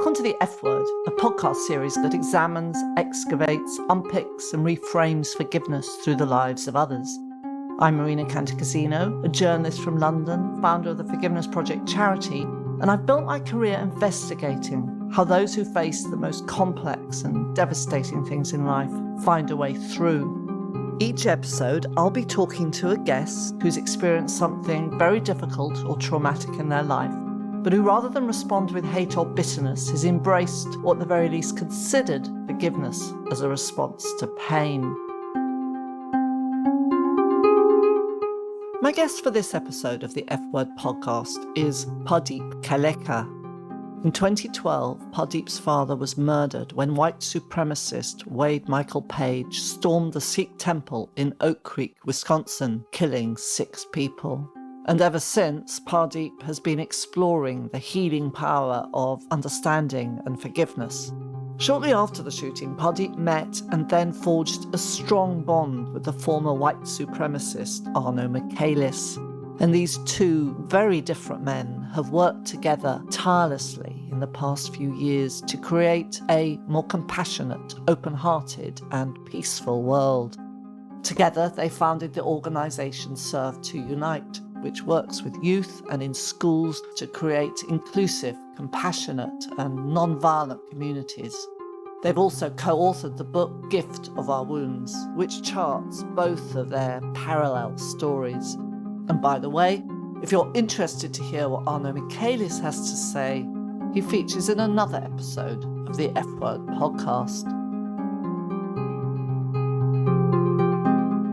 Welcome to The F Word, a podcast series that examines, excavates, unpicks and reframes forgiveness through the lives of others. I'm Marina Cantacuzino, a journalist from London, founder of the Forgiveness Project charity, and I've built my career investigating how those who face the most complex and devastating things in life find a way through. Each episode, I'll be talking to a guest who's experienced something very difficult or traumatic in their life, but who rather than respond with hate or bitterness has embraced, or at the very least considered, forgiveness as a response to pain. My guest for this episode of the F Word podcast is Pardeep Kaleka. In 2012, Pardeep's father was murdered when white supremacist Wade Michael Page stormed the Sikh temple in Oak Creek, Wisconsin, killing 6 people. And ever since, Pardeep has been exploring the healing power of understanding and forgiveness. Shortly after the shooting, Pardeep met and then forged a strong bond with the former white supremacist Arno Michaelis. And these two very different men have worked together tirelessly in the past few years to create a more compassionate, open-hearted and peaceful world. Together, they founded the organisation Serve to Unite, which works with youth and in schools to create inclusive, compassionate and non-violent communities. They've also co-authored the book Gift of Our Wounds, which charts both of their parallel stories. And by the way, if you're interested to hear what Arno Michaelis has to say, he features in another episode of the F Word podcast.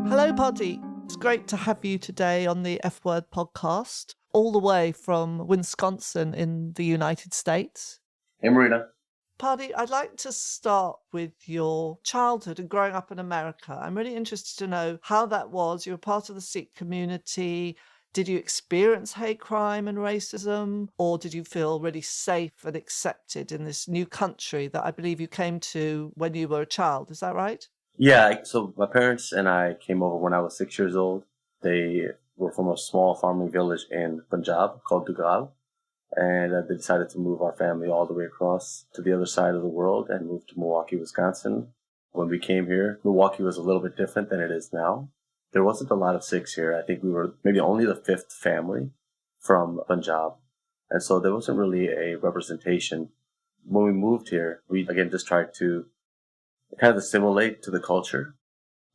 Hello, Pardeep. It's great to have you today on the F Word podcast, all the way from Winsconsin in the United States. Hey, Marina. Pardeep, I'd like to start with your childhood and growing up in America. I'm really interested to know how that was. You were part of the Sikh community. Did you experience hate crime and racism, or did you feel really safe and accepted in this new country that I believe you came to when you were a child? Is that right? Yeah, so my parents and I came over when I was 6 years old. They were from a small farming village in Punjab called Dugal, and they decided to move our family all the way across to the other side of the world and move to Milwaukee, Wisconsin. When we came here, Milwaukee was a little bit different than it is now. There wasn't a lot of Sikhs here. I think we were maybe only the 5th family from Punjab, and so there wasn't really a representation. When we moved here, we again just tried to kind of assimilate to the culture.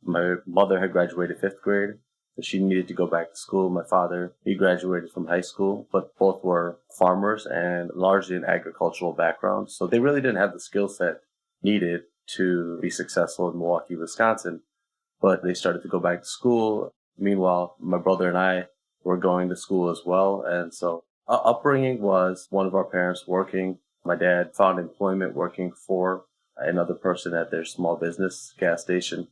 My mother had graduated 5th grade, so she needed to go back to school. My father, he graduated from high school, but both were farmers and largely an agricultural background. So they really didn't have the skill set needed to be successful in Milwaukee, Wisconsin. But they started to go back to school. Meanwhile, my brother and I were going to school as well. And so our upbringing was one of our parents working. My dad found employment working for another person at their small business gas station,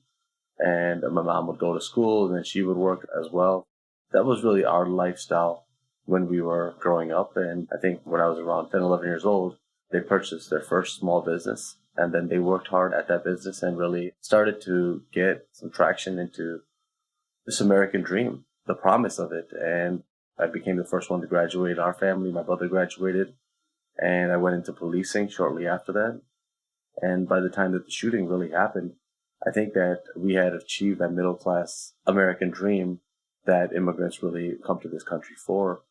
and my mom would go to school and then she would work as well. That was really our lifestyle when we were growing up. And I think when I was around 10, 11 years old, they purchased their first small business, and then they worked hard at that business and really started to get some traction into this American dream, the promise of it. And I became the first one to graduate in our family. My brother graduated, and I went into policing shortly after that. And by the time that the shooting really happened, I think that we had achieved that middle-class American dream that immigrants really come to this country for.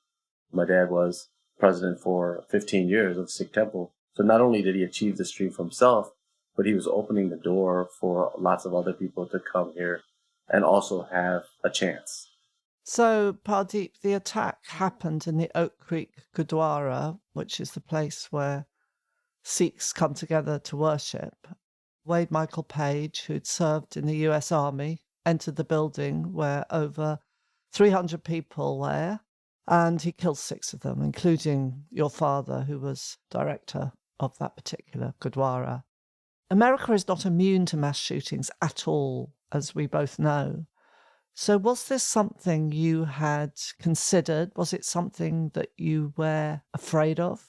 My dad was president for 15 years of the Sikh temple. So not only did he achieve this dream for himself, but he was opening the door for lots of other people to come here and also have a chance. So, Pardeep, the attack happened in the Oak Creek Gurdwara, which is the place where Sikhs come together to worship. Wade Michael Page, who'd served in the US Army, entered the building where over 300 people were, and he killed 6 of them, including your father, who was director of that particular Gurdwara. America is not immune to mass shootings at all, as we both know. So was this something you had considered? Was it something that you were afraid of?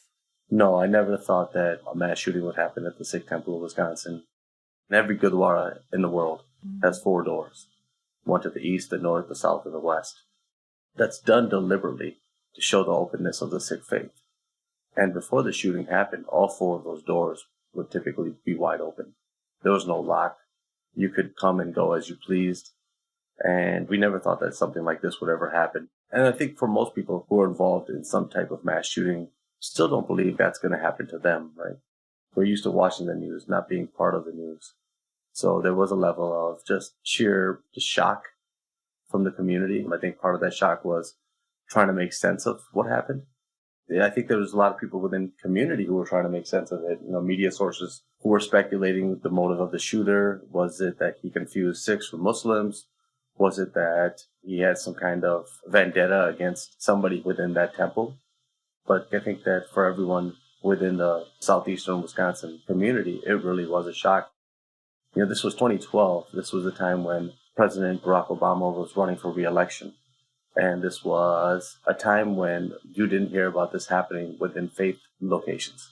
No, I never thought that a mass shooting would happen at the Sikh temple of Wisconsin. And every Gurdwara in the world has 4 doors, one to the east, the north, the south, and the west. That's done deliberately to show the openness of the Sikh faith. And before the shooting happened, all four of those doors would typically be wide open. There was no lock. You could come and go as you pleased. And we never thought that something like this would ever happen. And I think for most people who are involved in some type of mass shooting, still don't believe that's going to happen to them, right? We're used to watching the news, not being part of the news. So there was a level of just sheer shock from the community. I think part of that shock was trying to make sense of what happened. Yeah, I think there was a lot of people within the community who were trying to make sense of it. Media sources who were speculating the motive of the shooter. Was it that he confused Sikhs with Muslims? Was it that he had some kind of vendetta against somebody within that temple? But I think that for everyone within the southeastern Wisconsin community, it really was a shock. This was 2012. This was the time when President Barack Obama was running for re-election. And this was a time when you didn't hear about this happening within faith locations.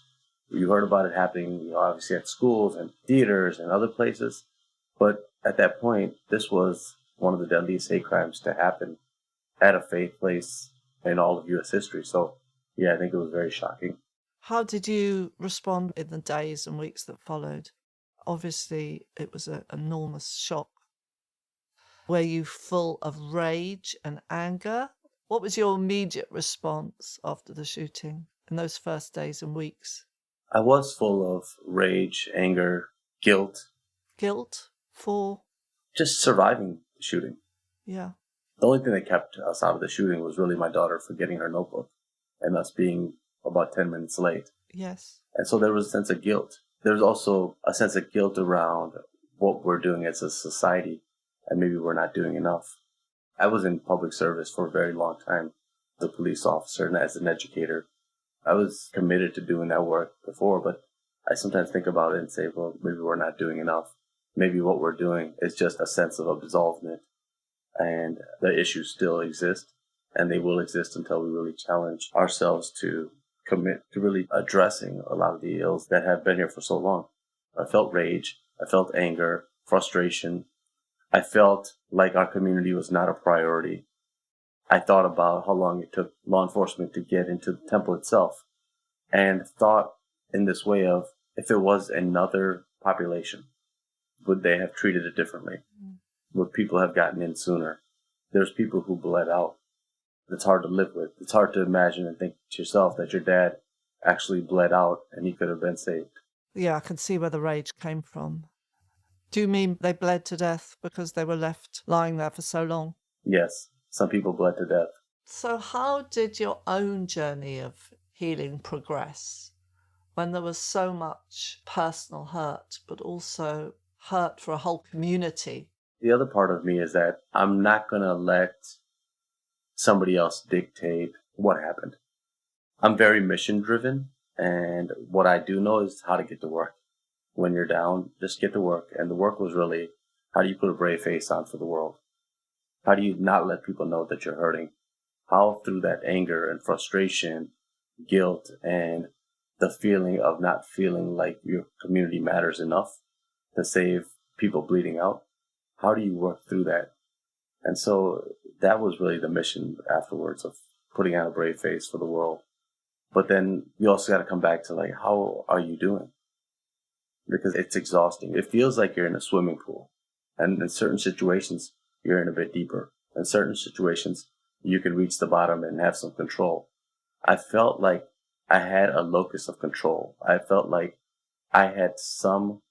You heard about it happening, obviously at schools and theaters and other places. But at that point, this was one of the deadliest hate crimes to happen at a faith place in all of U.S. history. So, yeah, I think it was very shocking. How did you respond in the days and weeks that followed? Obviously, it was an enormous shock. Were you full of rage and anger? What was your immediate response after the shooting in those first days and weeks? I was full of rage, anger, guilt. Guilt for? Just surviving the shooting. Yeah. The only thing that kept us out of the shooting was really my daughter forgetting her notebook and us being about 10 minutes late. Yes. And so there was a sense of guilt. There's also a sense of guilt around what we're doing as a society, and maybe we're not doing enough. I was in public service for a very long time, as a police officer and as an educator. I was committed to doing that work before, but I sometimes think about it and say, well, maybe we're not doing enough. Maybe what we're doing is just a sense of absolvement, and the issues still exist, and they will exist until we really challenge ourselves to commit to really addressing a lot of the ills that have been here for so long. I felt rage. I felt anger, frustration. I felt like our community was not a priority. I thought about how long it took law enforcement to get into the temple itself, and thought in this way of, if it was another population, would they have treated it differently? Would people have gotten in sooner? There's people who bled out. It's hard to live with. It's hard to imagine and think to yourself that your dad actually bled out and he could have been saved. Yeah, I can see where the rage came from. Do you mean they bled to death because they were left lying there for so long? Yes, some people bled to death. So how did your own journey of healing progress when there was so much personal hurt, but also hurt for a whole community? The other part of me is that I'm not going to let somebody else dictate what happened. I'm very mission driven, and what I do know is how to get to work. When you're down, just get to work. And the work was really, how do you put a brave face on for the world? How do you not let people know that you're hurting? How through that anger and frustration, guilt, and the feeling of not feeling like your community matters enough to save people bleeding out, how do you work through that? And so that was really the mission afterwards, of putting on a brave face for the world. But then you also got to come back to, like, how are you doing? Because it's exhausting. It feels like you're in a swimming pool. And in certain situations, you're in a bit deeper. In certain situations, you can reach the bottom and have some control. I felt like I had a locus of control. I felt like I had some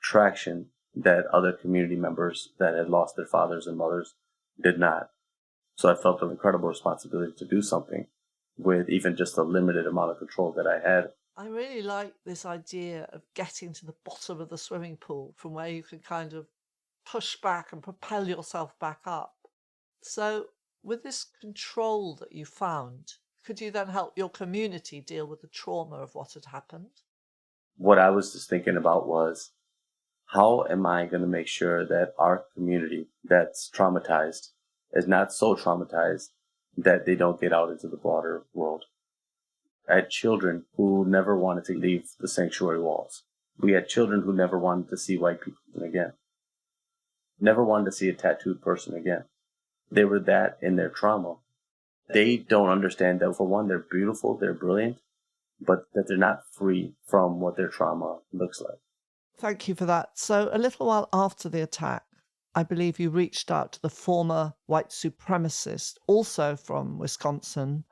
traction that other community members that had lost their fathers and mothers did not. So I felt an incredible responsibility to do something with even just a limited amount of control that I had. I really like this idea of getting to the bottom of the swimming pool from where you can kind of push back and propel yourself back up. So with this control that you found, could you then help your community deal with the trauma of what had happened? What I was just thinking about was, how am I going to make sure that our community that's traumatized is not so traumatized that they don't get out into the broader world? I had children who never wanted to leave the sanctuary walls. We had children who never wanted to see white people again. Never wanted to see a tattooed person again. They were that in their trauma. They don't understand that, for one, they're beautiful, they're brilliant, but that they're not free from what their trauma looks like. Thank you for that. So a little while after the attack, I believe you reached out to the former white supremacist, also from Wisconsin,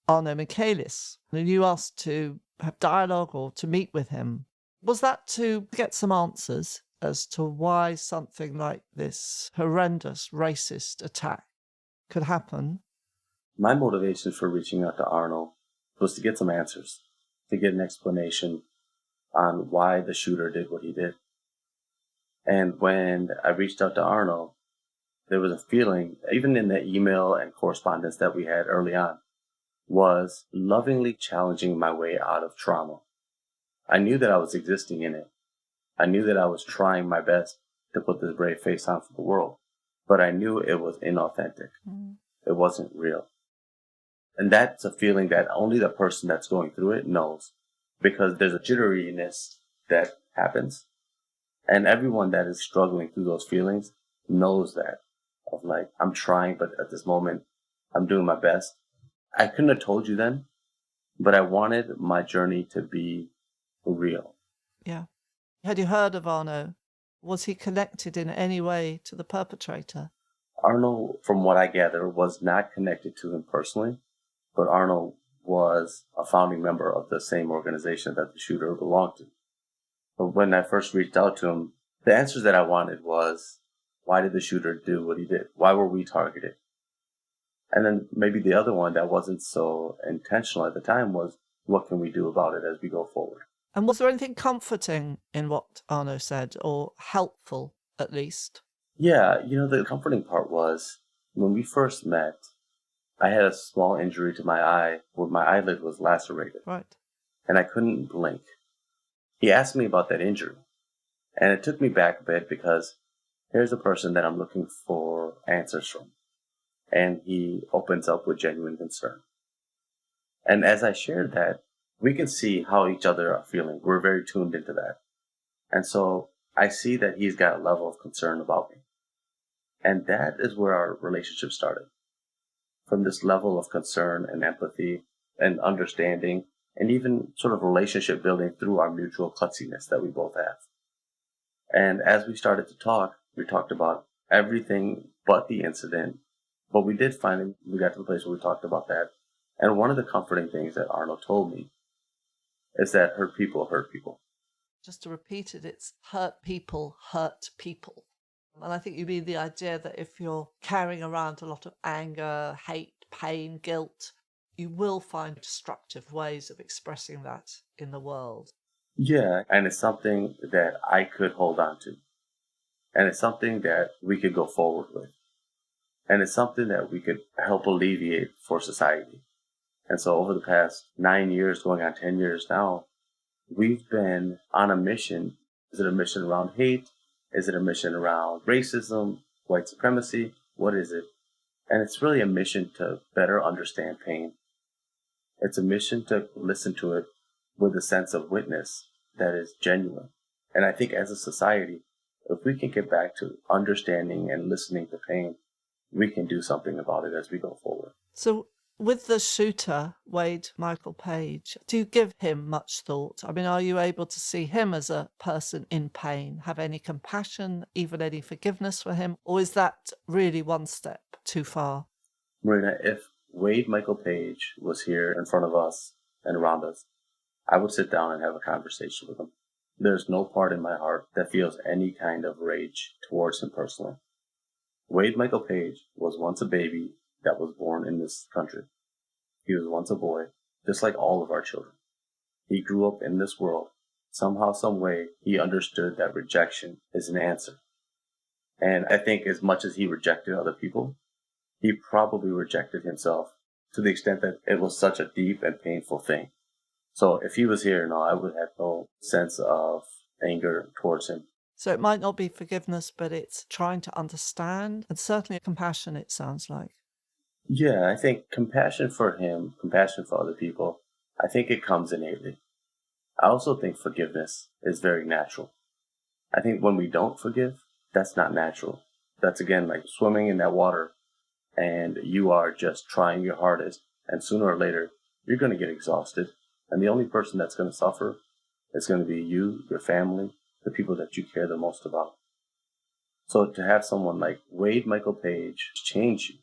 Arno Michaelis, and you asked to have dialogue or to meet with him. Was that to get some answers as to why something like this horrendous racist attack could happen? My motivation for reaching out to Arno was to get some answers, to get an explanation on why the shooter did what he did. And when I reached out to Arno, there was a feeling, even in the email and correspondence that we had early on, was lovingly challenging my way out of trauma. I knew that I was existing in it. I knew that I was trying my best to put this brave face on for the world, but I knew it was inauthentic. It wasn't real. And that's a feeling that only the person that's going through it knows, because there's a jitteriness that happens. And everyone that is struggling through those feelings knows that, of like, I'm trying, but at this moment, I'm doing my best. I couldn't have told you then, but I wanted my journey to be real. Yeah. Had you heard of Arno? Was he connected in any way to the perpetrator? Arno, from what I gather, was not connected to him personally, but Arno was a founding member of the same organization that the shooter belonged to. But when I first reached out to him, the answers that I wanted was, why did the shooter do what he did? Why were we targeted? And then maybe the other one that wasn't so intentional at the time was, what can we do about it as we go forward? And was there anything comforting in what Arno said, or helpful at least? Yeah, the comforting part was, when we first met, I had a small injury to my eye where my eyelid was lacerated. Right. And I couldn't blink. He asked me about that injury. And it took me back a bit, because here's a person that I'm looking for answers from. And he opens up with genuine concern. And as I shared that, we can see how each other are feeling. We're very tuned into that. And so I see that he's got a level of concern about me. And that is where our relationship started. From this level of concern and empathy and understanding, and even sort of relationship building through our mutual klutziness that we both have. And as we started to talk, we talked about everything but the incident. But we did finally, we got to the place where we talked about that. And one of the comforting things that Arno told me is that hurt people hurt people. Just to repeat it, it's hurt people hurt people. And I think you mean the idea that if you're carrying around a lot of anger, hate, pain, guilt, you will find destructive ways of expressing that in the world. Yeah, and it's something that I could hold on to. And it's something that we could go forward with. And it's something that we could help alleviate for society. And so over the past 9 years, going on 10 years now, we've been on a mission. Is it a mission around hate? Is it a mission around racism, white supremacy? What is it? And it's really a mission to better understand pain. It's a mission to listen to it with a sense of witness that is genuine. And I think as a society, if we can get back to understanding and listening to pain, we can do something about it as we go forward. So with the shooter, Wade Michael Page, do you give him much thought? I mean, are you able to see him as a person in pain, have any compassion, even any forgiveness for him? Or is that really one step too far? Marina, if Wade Michael Page was here in front of us and around us, I would sit down and have a conversation with him. There's no part in my heart that feels any kind of rage towards him personally. Wade Michael Page was once a baby that was born in this country. He was once a boy, just like all of our children. He grew up in this world. Somehow, some way, he understood that rejection is an answer. And I think as much as he rejected other people, he probably rejected himself to the extent that it was such a deep and painful thing. So if he was here, no, I would have no sense of anger towards him. So it might not be forgiveness, but it's trying to understand, and certainly compassion, it sounds like. Yeah, I think compassion for him, compassion for other people, I think it comes innately. I also think forgiveness is very natural. I think when we don't forgive, that's not natural. That's again like swimming in that water and you are just trying your hardest, and sooner or later, you're going to get exhausted And the only person that's going to suffer is going to be you, your family, the people that you care the most about. So to have someone like Wade Michael Page change you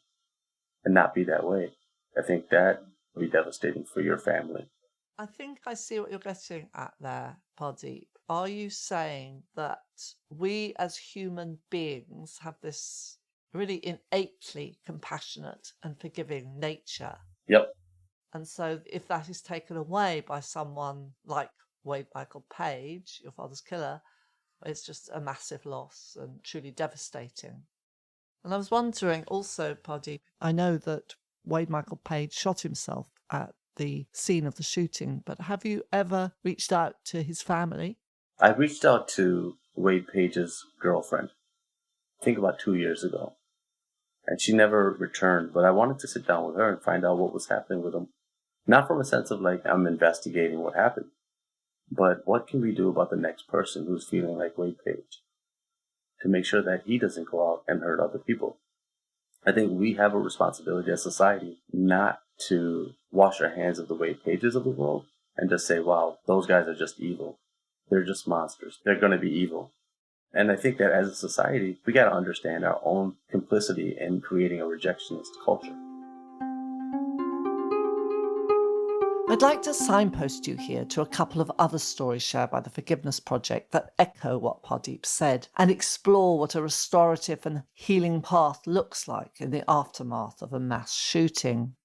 and not be that way, I think that would be devastating for your family. I think I see what you're getting at there, Pardeep. Are you saying that we as human beings have this really innately compassionate and forgiving nature? Yep. And so if that is taken away by someone like Wade Michael Page, your father's killer, it's just a massive loss and truly devastating. And I was wondering also, Pardeep, I know that Wade Michael Page shot himself at the scene of the shooting, but have you ever reached out to his family? I reached out to Wade Page's girlfriend, I think about 2 years ago, and she never returned, but I wanted to sit down with her and find out what was happening with him. Not from a sense of like, I'm investigating what happened, but what can we do about the next person who's feeling like Wade Page to make sure that he doesn't go out and hurt other people? I think we have a responsibility as society not to wash our hands of the Wade Pages of the world and just say, wow, those guys are just evil. They're just monsters. They're going to be evil. And I think that as a society, we got to understand our own complicity in creating a rejectionist culture. I'd like to signpost you here to a couple of other stories shared by the Forgiveness Project that echo what Pardeep said and explore what a restorative and healing path looks like in the aftermath of a mass shooting.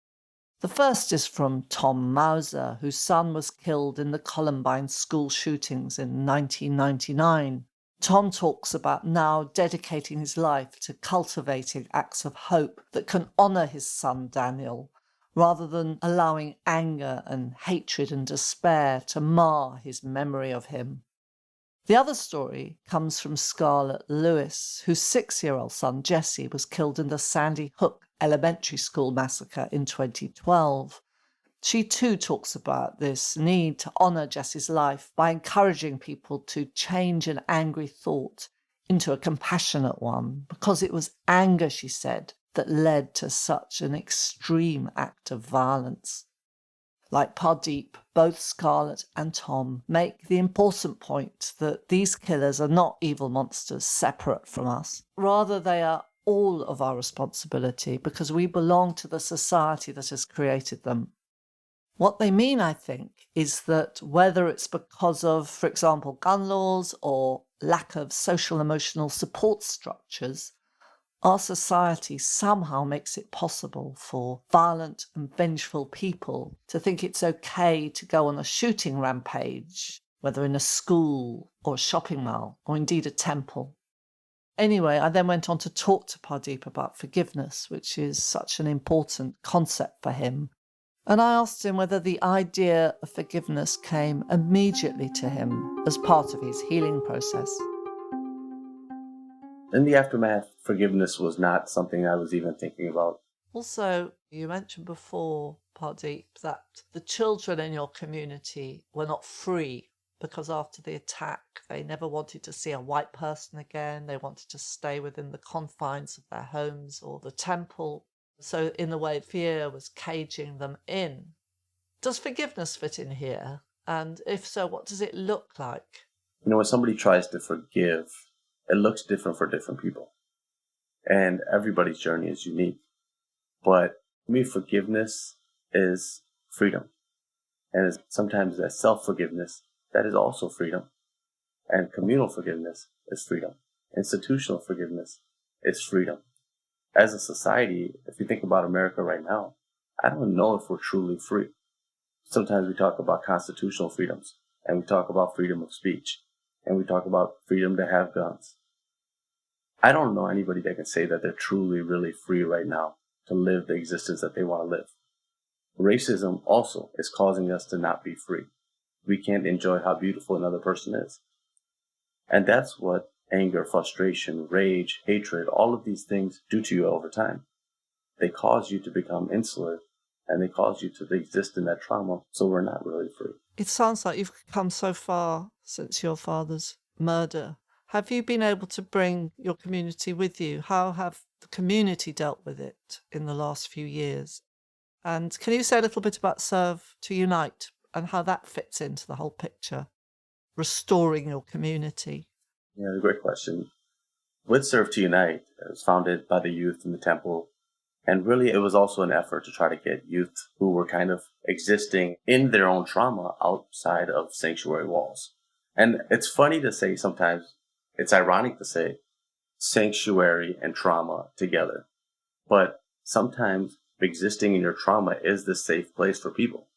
The first is from Tom Mauser, whose son was killed in the Columbine school shootings in 1999. Tom talks about now dedicating his life to cultivating acts of hope that can honour his son Daniel, rather than allowing anger and hatred and despair to mar his memory of him. The other story comes from Scarlett Lewis, whose 6-year-old son Jesse was killed in the Sandy Hook Elementary School massacre in 2012. She too talks about this need to honour Jesse's life by encouraging people to change an angry thought into a compassionate one, because it was anger, she said, that led to such an extreme act of violence. Like Pardeep, both Scarlett and Tom make the important point that these killers are not evil monsters separate from us. Rather, they are all of our responsibility because we belong to the society that has created them. What they mean, I think, is that whether it's because of, for example, gun laws or lack of social emotional support structures, our society somehow makes it possible for violent and vengeful people to think it's okay to go on a shooting rampage, whether in a school or a shopping mall or indeed a temple. Anyway, I then went on to talk to Pardeep about forgiveness, which is such an important concept for him. And I asked him whether the idea of forgiveness came immediately to him as part of his healing process. In the aftermath, forgiveness was not something I was even thinking about. Also, you mentioned before, Pardeep, that the children in your community were not free because after the attack, they never wanted to see a white person again. They wanted to stay within the confines of their homes or the temple. So in a way, fear was caging them in. Does forgiveness fit in here? And if so, what does it look like? You know, when somebody tries to forgive, it looks different for different people. And everybody's journey is unique. But for me, forgiveness is freedom. And sometimes that self-forgiveness, that is also freedom. And communal forgiveness is freedom. Institutional forgiveness is freedom. As a society, if you think about America right now, I don't know if we're truly free. Sometimes we talk about constitutional freedoms, and we talk about freedom of speech, and we talk about freedom to have guns. I don't know anybody that can say that they're truly, really free right now to live the existence that they want to live. Racism also is causing us to not be free. We can't enjoy how beautiful another person is. And that's what anger, frustration, rage, hatred, all of these things do to you over time. They cause you to become insular, and they cause you to exist in that trauma, so we're not really free. It sounds like you've come so far since your father's murder. Have you been able to bring your community with you? How have the community dealt with it in the last few years? And can you say a little bit about Serve to Unite and how that fits into the whole picture, restoring your community? Yeah, great question. With Serve to Unite, it was founded by the youth in the temple. And really, it was also an effort to try to get youth who were kind of existing in their own trauma outside of sanctuary walls. And it's funny to say sometimes, it's ironic to say sanctuary and trauma together. But sometimes existing in your trauma is the safe place for people.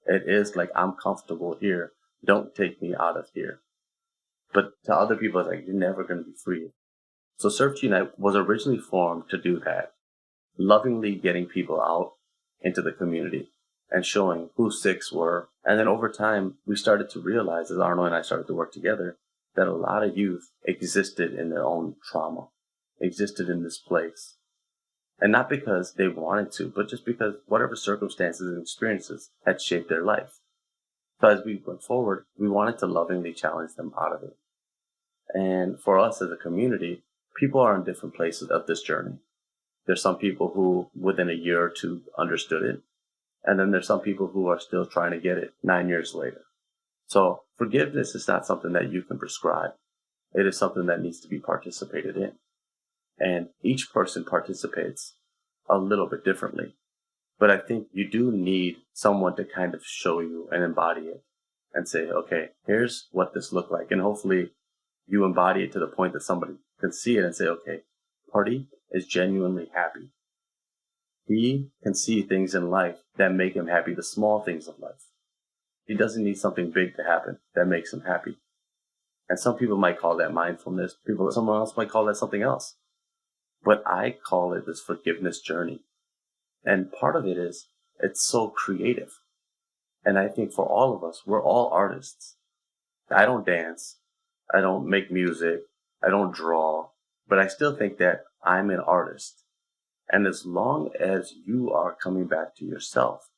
It is like, I'm comfortable here. Don't take me out of here. But to other people, it's like, you're never going to be free. So Serve to Unite was originally formed to do that, lovingly getting people out into the community and showing who Sikhs were. And then over time, we started to realize, as Arno and I started to work together, that a lot of youth existed in their own trauma, existed in this place. And not because they wanted to, but just because whatever circumstances and experiences had shaped their life. So as we went forward, we wanted to lovingly challenge them out of it. And for us as a community, people are in different places of this journey. There's some people who within a year or two understood it. And then there's some people who are still trying to get it 9 years later. So forgiveness is not something that you can prescribe. It is something that needs to be participated in. And each person participates a little bit differently. But I think you do need someone to kind of show you and embody it and say, okay, here's what this looked like. And hopefully you embody it to the point that somebody can see it and say, okay, Pardeep is genuinely happy. He can see things in life that make him happy, the small things of life. He doesn't need something big to happen that makes him happy. And some people might call that mindfulness. Someone else might call that something else. But I call it this forgiveness journey. And part of it is, it's so creative. And I think for all of us, we're all artists. I don't dance. I don't make music. I don't draw. But I still think that I'm an artist. And as long as you are coming back to yourself,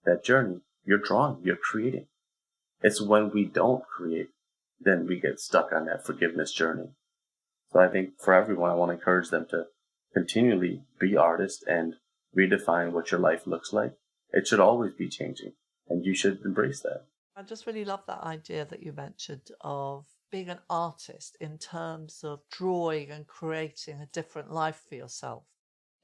that journey, you're drawing, you're creating. It's when we don't create, then we get stuck on that forgiveness journey. So I think for everyone, I want to encourage them to continually be artists and redefine what your life looks like. It should always be changing, and you should embrace that. I just really love that idea that you mentioned of being an artist in terms of drawing and creating a different life for yourself.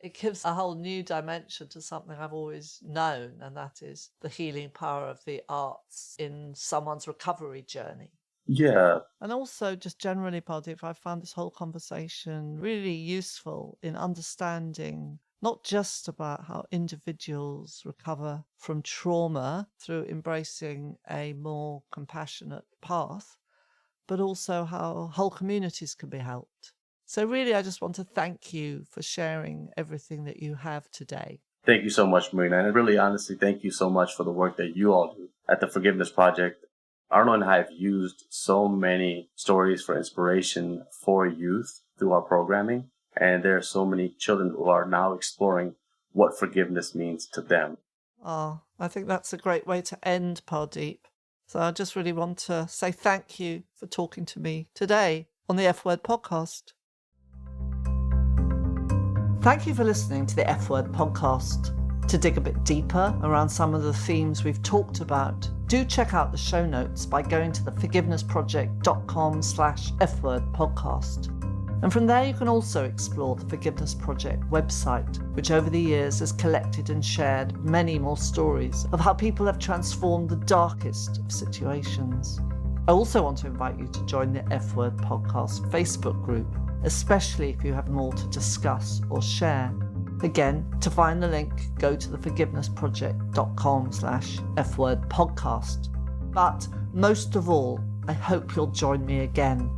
It gives a whole new dimension to something I've always known, and that is the healing power of the arts in someone's recovery journey. Yeah. And also just generally, Pardeep, I found this whole conversation really useful in understanding not just about how individuals recover from trauma through embracing a more compassionate path, but also how whole communities can be helped. So really, I just want to thank you for sharing everything that you have today. Thank you so much, Marina. And really, honestly, thank you so much for the work that you all do at the Forgiveness Project. Arno and I have used so many stories for inspiration for youth through our programming. And there are so many children who are now exploring what forgiveness means to them. Oh, I think that's a great way to end, Pardeep. So I just really want to say thank you for talking to me today on the F Word podcast. Thank you for listening to the F Word podcast. To dig a bit deeper around some of the themes we've talked about, do check out the show notes by going to theforgivenessproject.com/FWordPodcast. And from there you can also explore the Forgiveness Project website, which over the years has collected and shared many more stories of how people have transformed the darkest of situations. I also want to invite you to join the F Word Podcast Facebook group, especially if you have more to discuss or share. Again, to find the link, go to theforgivenessproject.com/FWordPodcast. But most of all, I hope you'll join me again